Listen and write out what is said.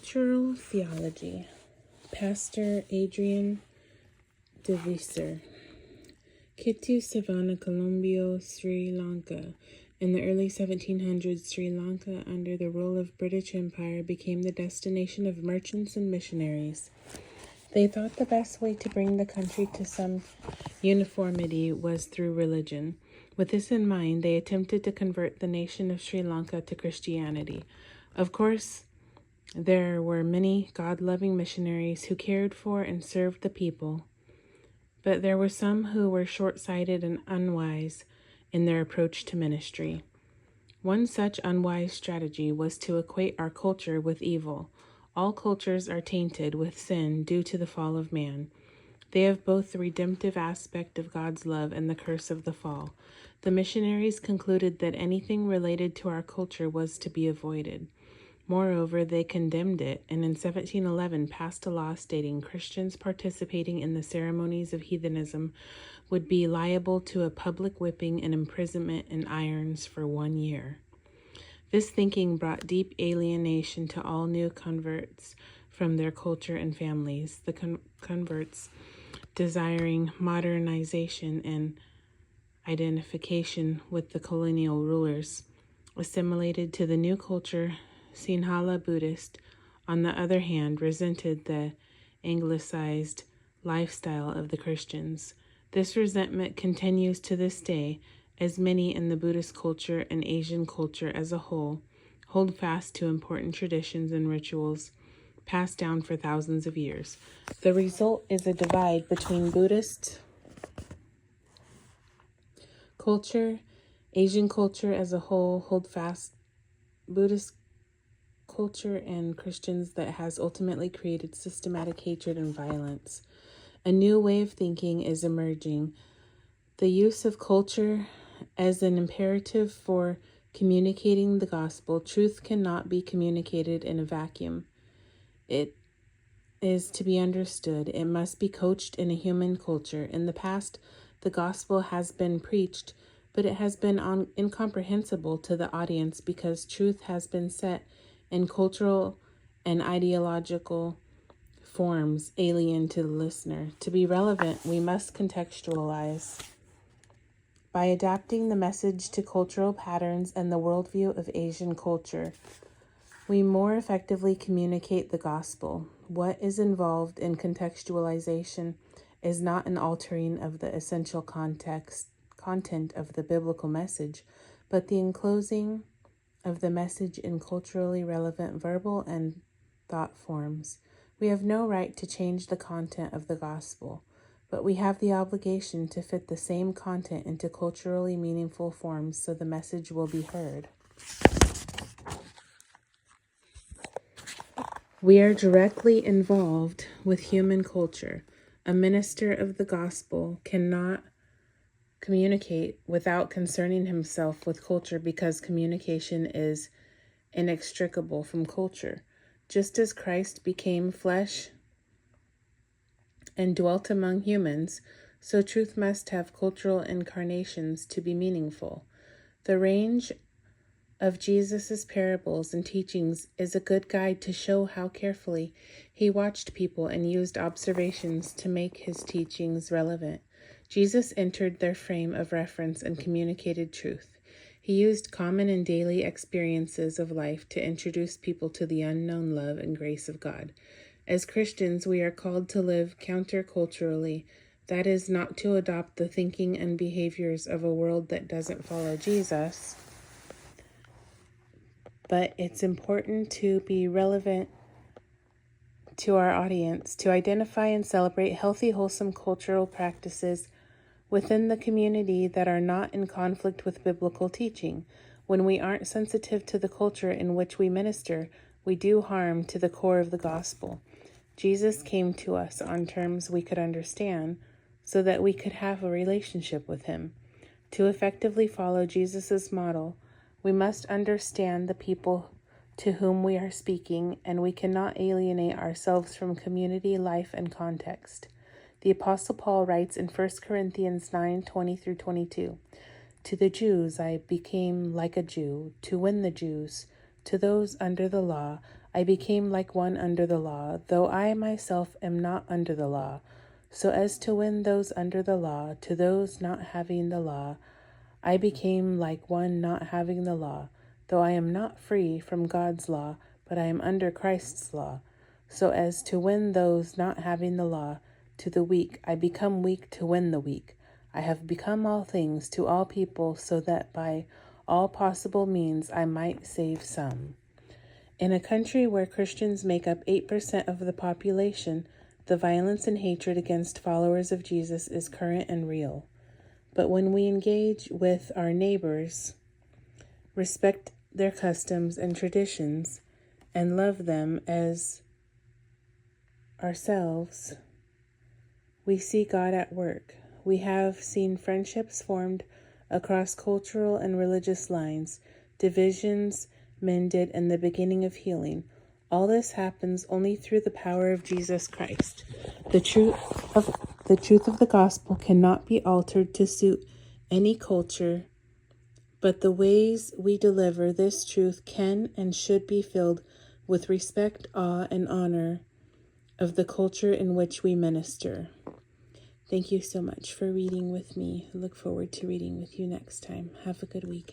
Scriptural Theology, Pastor Adrian Deviser, Kittu Savannah, Colombo, Sri Lanka. In the early 1700s, Sri Lanka, under the rule of British Empire, became the destination of merchants and missionaries. They thought the best way to bring the country to some uniformity was through religion. With this in mind, they attempted to convert the nation of Sri Lanka to Christianity. Of course, there were many God-loving missionaries who cared for and served the people, but there were some who were short-sighted and unwise in their approach to ministry. One such unwise strategy was to equate our culture with evil. All cultures are tainted with sin due to the fall of man. They have both the redemptive aspect of God's love and the curse of the fall. The missionaries concluded that anything related to our culture was to be avoided. Moreover, they condemned it, and in 1711 passed a law stating Christians participating in the ceremonies of heathenism would be liable to a public whipping and imprisonment in irons for 1 year. This thinking brought deep alienation to all new converts from their culture and families. The converts, desiring modernization and identification with the colonial rulers, assimilated to the new culture. Sinhala Buddhists, on the other hand, resented the anglicized lifestyle of the Christians. This resentment continues to this day, as many in the Buddhist culture and Asian culture as a whole hold fast to important traditions and rituals passed down for thousands of years. The result is a divide between Buddhist culture, Asian culture as a whole hold fast Buddhist culture, and Christians that has ultimately created systematic hatred and violence. A new way of thinking is emerging. The use of culture as an imperative for communicating the gospel. Truth cannot be communicated in a vacuum. It is to be understood. It must be coached in a human culture. In the past, the gospel has been preached, but it has been incomprehensible to the audience because truth has been set in cultural and ideological forms alien to the listener. To be relevant, we must contextualize. By adapting the message to cultural patterns and the worldview of Asian culture, we more effectively communicate the gospel. What is involved in contextualization is not an altering of the essential content of the biblical message, but the enclosing of the message in culturally relevant verbal and thought forms. We have no right to change the content of the gospel, but we have the obligation to fit the same content into culturally meaningful forms so the message will be heard. We are directly involved with human culture. A minister of the gospel cannot communicate without concerning himself with culture because communication is inextricable from culture. Just as Christ became flesh and dwelt among humans, so truth must have cultural incarnations to be meaningful. The range of Jesus' parables and teachings is a good guide to show how carefully he watched people and used observations to make his teachings relevant. Jesus entered their frame of reference and communicated truth. He used common and daily experiences of life to introduce people to the unknown love and grace of God. As Christians, we are called to live counterculturally, that is, not to adopt the thinking and behaviors of a world that doesn't follow Jesus, but it's important to be relevant to our audience, to identify and celebrate healthy, wholesome cultural practices within the community that are not in conflict with biblical teaching. When we aren't sensitive to the culture in which we minister, we do harm to the core of the gospel. Jesus came to us on terms we could understand so that we could have a relationship with him. To effectively follow Jesus' model, we must understand the people to whom we are speaking, and we cannot alienate ourselves from community life and context. The Apostle Paul writes in 1 Corinthians 9:20-22, "To the Jews I became like a Jew, to win the Jews. To those under the law I became like one under the law, though I myself am not under the law, so as to win those under the law. To those not having the law, I became like one not having the law, though I am not free from God's law, but I am under Christ's law, so as to win those not having the law. To the weak, I become weak to win the weak. I have become all things to all people, so that by all possible means I might save some. In a country where Christians make up 8% of the population, the violence and hatred against followers of Jesus is current and real. But when we engage with our neighbors, respect their customs and traditions, and love them as ourselves, we see God at work. We have seen friendships formed across cultural and religious lines, divisions mended, and the beginning of healing. All this happens only through the power of Jesus Christ. The truth of the gospel cannot be altered to suit any culture, but the ways we deliver this truth can and should be filled with respect, awe, and honor of the culture in which we minister. Thank you so much for reading with me. I look forward to reading with you next time. Have a good week.